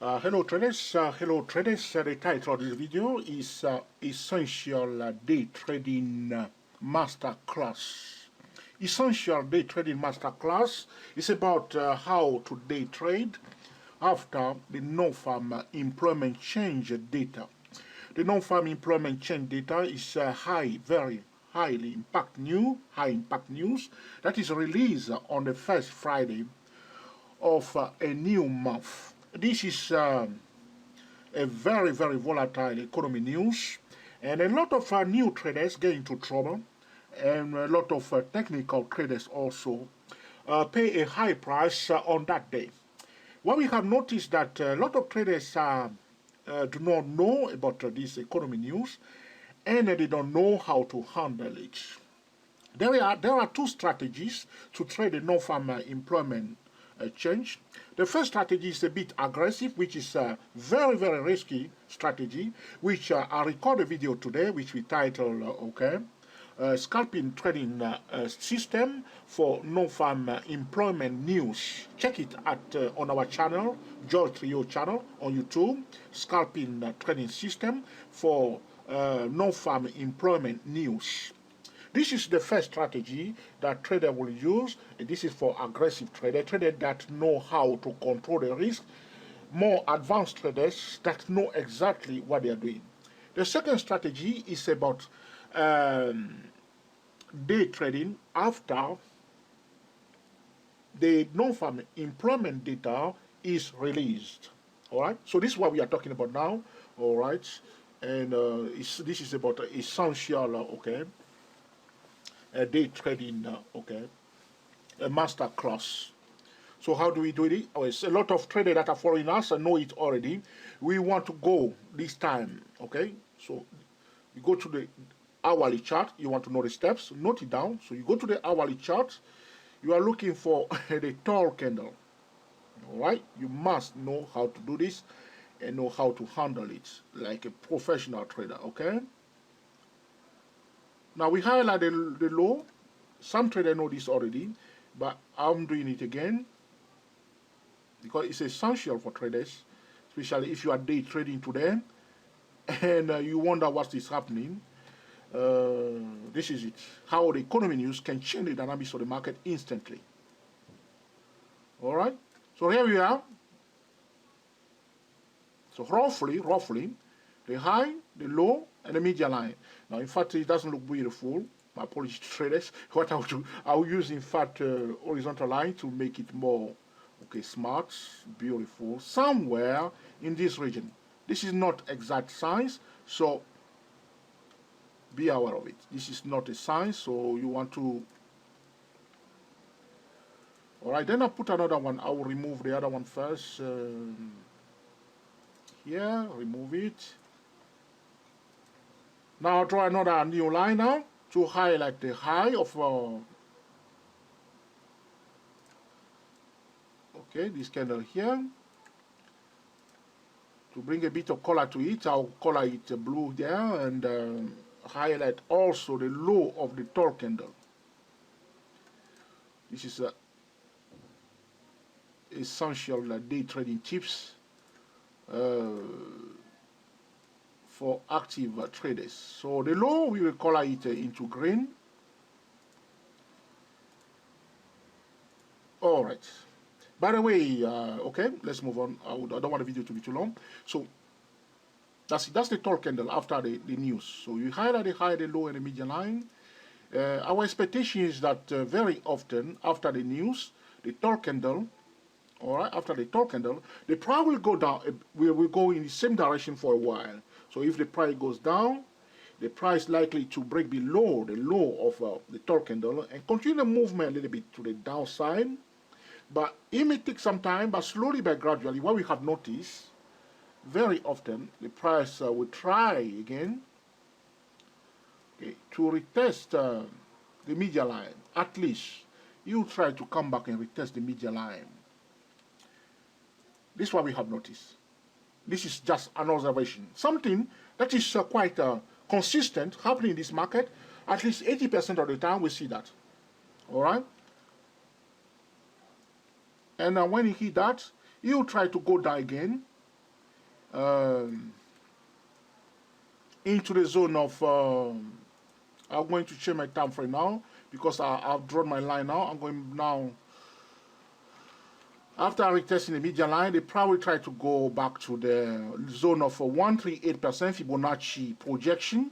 Hello traders. The title of this video is Essential Day Trading Master Class. Essential Day Trading Master Class is about how to day trade after the non-farm employment change data. The non-farm employment change data is very high impact news that is released on the first Friday of a new month. This is a very volatile economy news, and a lot of new traders get into trouble, and a lot of technical traders also pay a high price on that day. What we have noticed that a lot of traders do not know about this economy news, and they don't know how to handle it. There are two strategies to trade the non-farm employment change. The first strategy is a bit aggressive, which is a very risky strategy, which I record a video today, which we title scalping trading system for non-farm employment news. Check it at on our channel, George Trio channel on YouTube. Scalping trading system for non-farm employment news. This is the first strategy that trader will use. This is for aggressive traders that know how to control the risk. More advanced traders that know exactly what they are doing. The second strategy is about day trading after the non-farm employment data is released. All right. So this is what we are talking about now. All right, and this is about essential. Day trading, a master class. So how do we do it? Oh, it's a lot of traders that are following us and know it already. We want to go this time, okay? So you go to the hourly chart. You want to know the steps. Note it down. So you go to the hourly chart. You are looking for the tall candle. All right. You must know how to do this and know how to handle it like a professional trader, okay? Now we highlight the low. Some traders know this already, but I'm doing it again because it's essential for traders, especially if you are day trading today and you wonder what is happening. This is it. How the economy news can change the dynamics of the market instantly. All right. So here we are. So roughly, the high, the low, and the median line. Now, in fact, it doesn't look beautiful. My apologies to traders. What I will do, I will use, in fact, horizontal line to make it more, smart, beautiful, somewhere in this region. This is not exact science, so be aware of it. This is not a science, so you want to. All right, then I'll put another one. I will remove the other one first. Here, remove it. Now I'll draw another new line now to highlight the high of this candle here. To bring a bit of color to it, I'll color it blue there and highlight also the low of the tall candle. This is essential day trading tips for active traders. So the low, we will color it into green. All right. By the way, let's move on. I don't want the video to be too long. So that's the tall candle after the news. So you highlight the high, the low, and the median line. Our expectation is that very often after the news, the tall candle, all right, after the tall candle, the price will go down. Will go in the same direction for a while. So if the price goes down, the price likely to break below the low of the tall candle and continue the movement a little bit to the downside. But it may take some time, but slowly but gradually, what we have noticed, very often the price will try again to retest the median line. At least you try to come back and retest the median line. This is what we have noticed. This is just an observation. Something that is quite consistent happening in this market. At least 80% of the time we see that. All right. And when you hit that, you try to go down again um, into the zone of, I'm going to change my time frame now because I've drawn my line now. I'm going now, after retesting the median line, they probably try to go back to the zone of 138% Fibonacci projection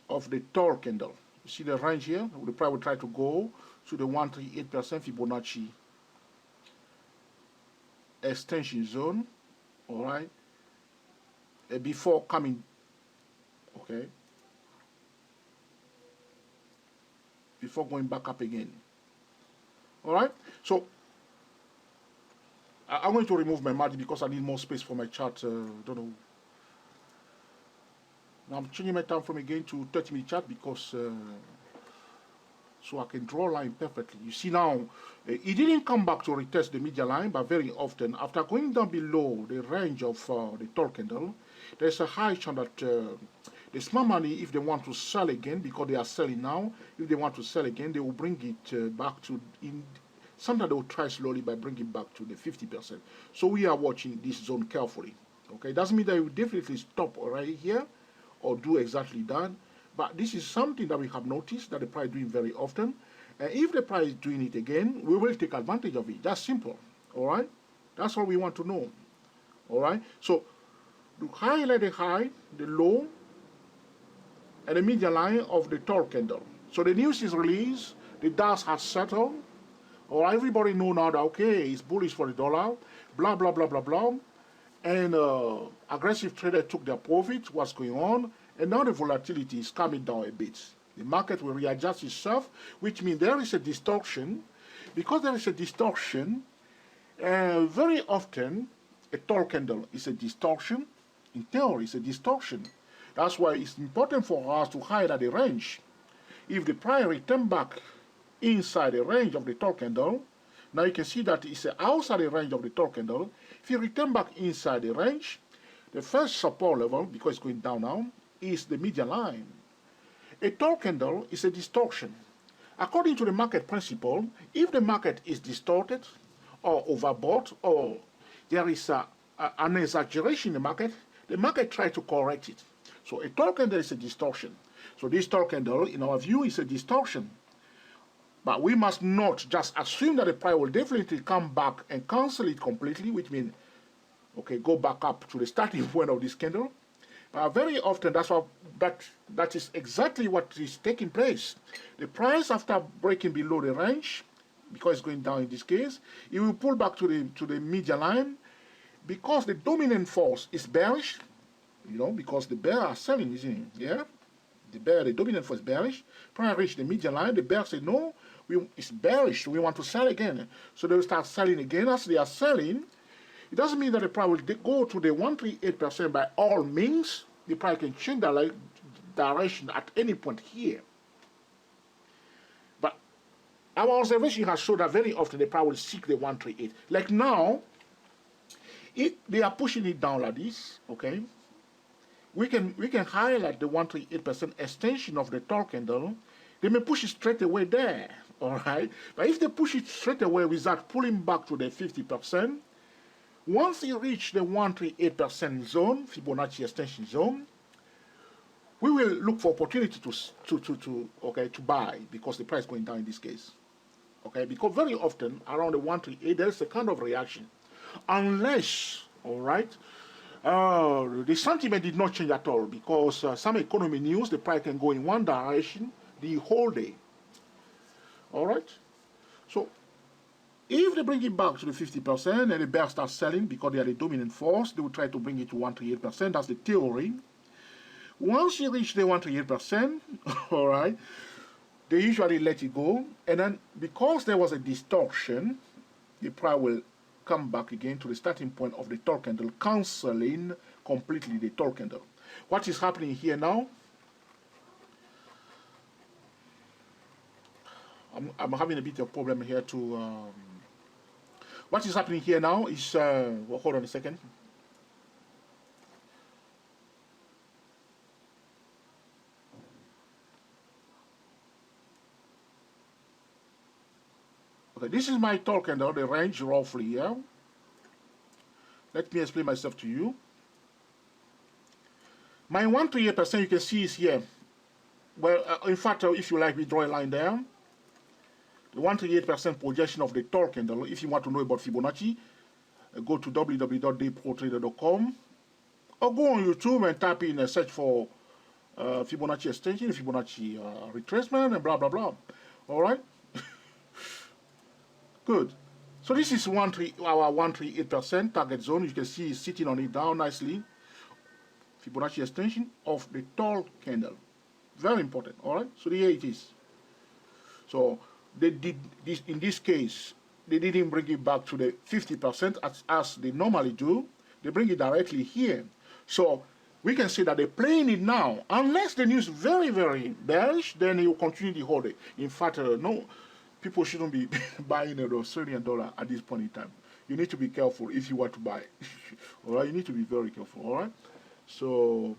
of the tall candle. You see the range here? They probably try to go to the 138% Fibonacci extension zone, all right, before coming, okay, before going back up again. All right, so I'm going to remove my margin because I need more space for my chart. Don't know. Now I'm changing my time frame again to 30-minute chart because so I can draw a line perfectly. You see now, it didn't come back to retest the median line, but very often, after going down below the range of the tall candle, there's a high chance that the smart money, if they want to sell again, because they are selling now, if they want to sell again, they will bring it back to, sometimes they will try slowly by bringing it back to the 50%. So we are watching this zone carefully. Okay, doesn't mean that you will definitely stop right here or do exactly that. But this is something that we have noticed that the price is doing very often. And if the price is doing it again, we will take advantage of it. That's simple. All right? That's all we want to know. All right? So, to highlight the high, the low, and the median line of the tall candle. So the news is released. The dust has settled. All right? Everybody know now that, okay, it's bullish for the dollar. Blah, blah, blah, blah, blah. And aggressive traders took their profit. What's going on? And now the volatility is coming down a bit. The market will readjust itself, which means there is a distortion. Because there is a distortion, very often a tall candle is a distortion. In theory, it's a distortion. That's why it's important for us to highlight the range. If the price return back inside the range of the tall candle, now you can see that it's outside the range of the tall candle. If you return back inside the range, the first support level, because it's going down now, is the median line. A tall candle is a distortion. According to the market principle, if the market is distorted or overbought or there is an exaggeration in the market tries to correct it. So a tall candle is a distortion. So this tall candle, in our view, is a distortion. But we must not just assume that the price will definitely come back and cancel it completely, which means, okay, go back up to the starting point of this candle. Very often, that is exactly what is taking place. The price, after breaking below the range, because it's going down in this case, it will pull back to the median line because the dominant force is bearish, because the bear are selling, isn't it? Yeah? The dominant force is bearish. Price reach the median line, the bear say, no, it's bearish, so we want to sell again. So they will start selling again. As they are selling, it doesn't mean that the price will go to the 138% by all means. The price can change the direction at any point here. But our observation has shown that very often the price will seek the 138. Like now, if they are pushing it down like this, okay, we can highlight the 138% extension of the tall candle. They may push it straight away there, all right? But if they push it straight away without pulling back to the 50%, once you reach the 138% zone, Fibonacci extension zone, we will look for opportunity to buy because the price is going down in this case. Okay, because very often around the 138 there's a kind of reaction, unless, all right, the sentiment did not change at all because some economy news, the price can go in one direction the whole day. All right, so if they bring it back to the 50% and the bear starts selling because they are the dominant force, they will try to bring it to 138%. That's the theory. Once you reach the 138%, all right, they usually let it go. And then because there was a distortion, the price will come back again to the starting point of the tall candle, cancelling completely the tall candle. What is happening here now? I'm having a bit of problem here to... what is happening here now is... well, hold on a second. Okay, this is my tall candle, the range roughly here. Let me explain myself to you. My 138% you can see is here. Well, in fact, if you like, we draw a line there. The 138% projection of the tall candle. If you want to know about Fibonacci, go to www.dayprotrader.com or go on YouTube and type in a search for Fibonacci extension, Fibonacci retracement, and blah blah blah. All right, good. So this is our 138% target zone. You can see it's sitting on it down nicely. Fibonacci extension of the tall candle, very important. All right, so here it is. So they did this in this case. They didn't bring it back to the 50% as they normally do. They bring it directly here. So we can say that they're playing it now. Unless the news is very, very bearish, then you continue to hold it. In fact, no, people shouldn't be buying an Australian dollar at this point in time. You need to be careful if you want to buy. All right, you need to be very careful. All right. So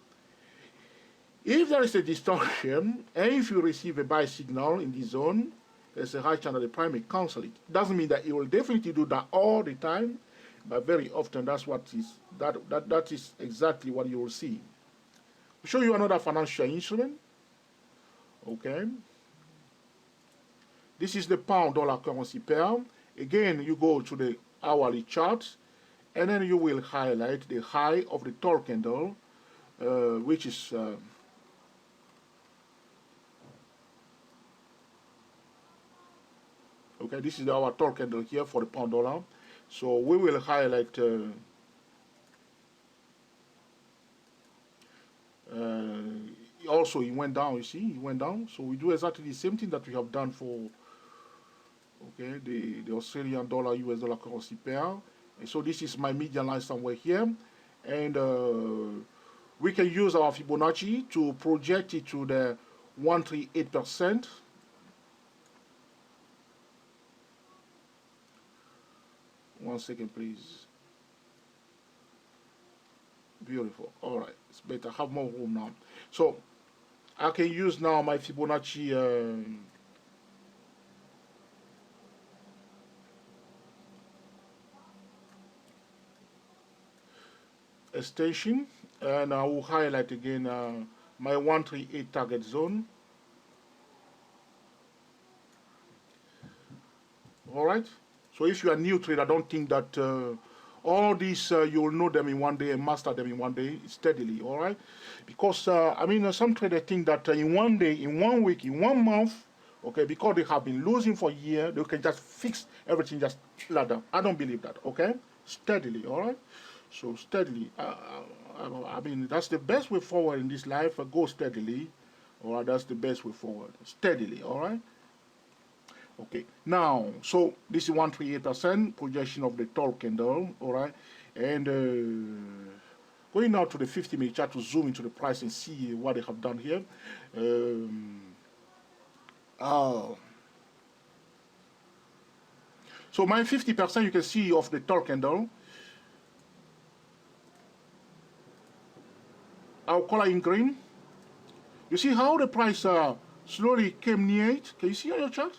if there is a distortion and if you receive a buy signal in this zone, there's a high chance that the price may cancel it. Doesn't mean that it will definitely do that all the time, but very often that's what is that is exactly what you will see. I'll show you another financial instrument. Okay. This is the pound dollar currency pair. Again, you go to the hourly chart, and then you will highlight the high of the tall candle, which is okay, this is our tall candle here for the pound dollar. So we will highlight also it went down, you see, it went down. So we do exactly the same thing that we have done for okay the Australian dollar US dollar currency pair. And so this is my median line somewhere here. And we can use our Fibonacci to project it to the 138%. One second, please. Beautiful. All right, it's better. Have more room now. So I can use now my Fibonacci extension, and I will highlight again my 138 target zone. All right. So if you are new trader, don't think that all these you will know them in one day and master them in one day steadily. All right, because I mean some traders think that in one day, in 1 week, in 1 month, okay, because they have been losing for a year, they can just fix everything just ladder. I don't believe that. Okay, steadily. All right. So steadily. I mean that's the best way forward in this life. Go steadily. All right, that's the best way forward. Steadily. All right. Okay, now, so this is 138% projection of the tall candle, all right, and going now to the 50-minute chart to zoom into the price and see what they have done here. So my 50% you can see of the tall candle, I'll color in green. You see how the price slowly came near it? Can you see on your chart?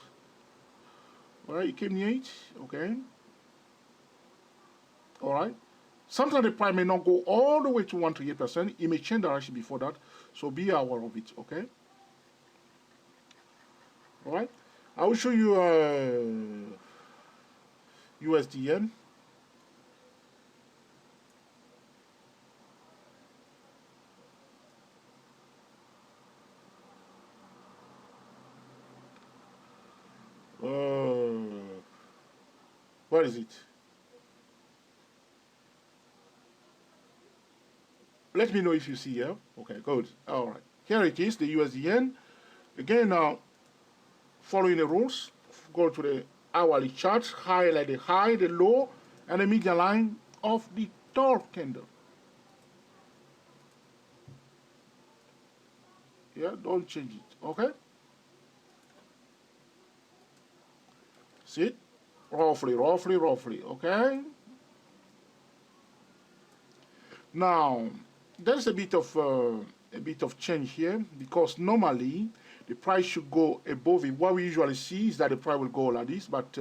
All right, it came near it, okay. All right. Sometimes the price may not go all the way to 138%. It may change direction before that, so be aware of it, okay. All right. I will show you USDN. Where is it? Let me know if you see here. Okay, good. All right. Here it is, the USDN. Again, following the rules, go to the hourly chart, highlight the high, the low, and the median line of the tall candle. Yeah, don't change it. Okay? See it? Roughly, okay? Now, there's a bit of change here because normally the price should go above it. What we usually see is that the price will go like this, but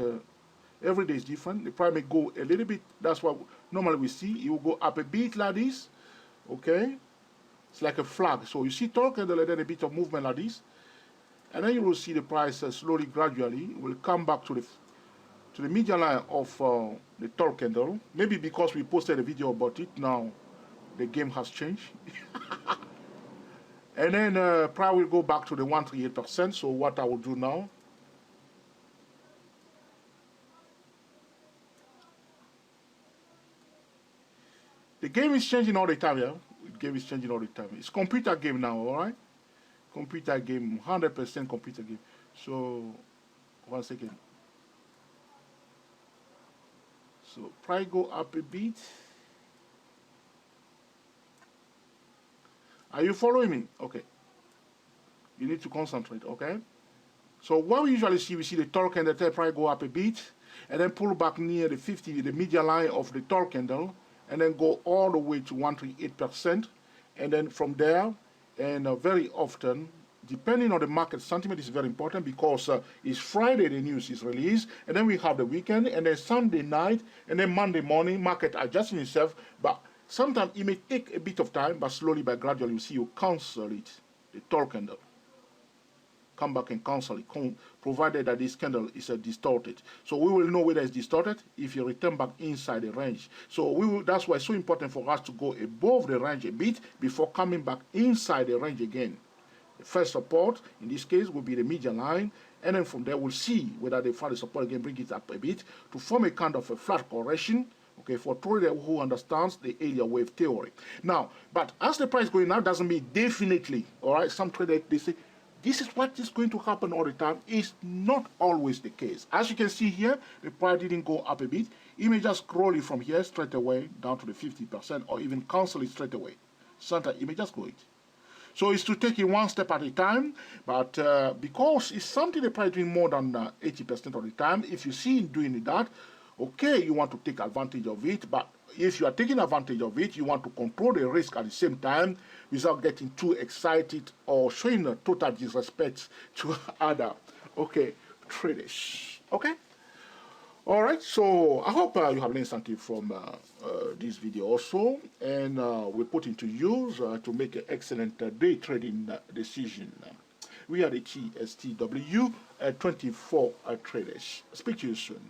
Every day is different. The price may go a little bit. That's what normally we see. It will go up a bit like this. Okay, it's like a flag. So you see tall candle and then a bit of movement like this, and then you will see the price slowly, gradually will come back to the median line of the tall candle. Maybe because we posted a video about it, now the game has changed. And then price will go back to the 138%. So what I will do now, the game is changing all the time, yeah? The game is changing all the time. It's computer game now, all right? Computer game, 100% computer game. So, one second. So, price go up a bit. Are you following me? Okay. You need to concentrate, okay? So what we usually see, we see the tall candle price go up a bit, and then pull back near the 50, the median line of the tall candle, and then go all the way to 138%, and then from there, and very often, depending on the market sentiment, is very important because it's Friday the news is released, and then we have the weekend, and then Sunday night, and then Monday morning, market adjusting itself, but sometimes it may take a bit of time, but slowly but gradually you see you cancel it, the tall candle. Come back and cancel it, provided that this candle is distorted. So we will know whether it's distorted if you return back inside the range. So that's why it's so important for us to go above the range a bit before coming back inside the range again. The first support, in this case, will be the median line, and then from there we'll see whether they find the support again, bring it up a bit to form a kind of a flat correction. Okay, for trader who understands the area wave theory. Now, but as the price going up doesn't mean definitely, all right, some traders, they say, this is what is going to happen all the time. It's not always the case. As you can see here, the price didn't go up a bit. It may just scroll it from here straight away down to the 50% or even cancel it straight away. Sometimes it may just go it. So it's to take it one step at a time, but because it's something the price doing more than 80% of the time, if you see him doing that, okay, you want to take advantage of it, but if you are taking advantage of it, you want to control the risk at the same time without getting too excited or showing a total disrespect to other, okay, traders. Okay? All right, so I hope you have learned something from this video also, and we put into use to make an excellent day trading decision. We are the TSTW 24 traders. Speak to you soon.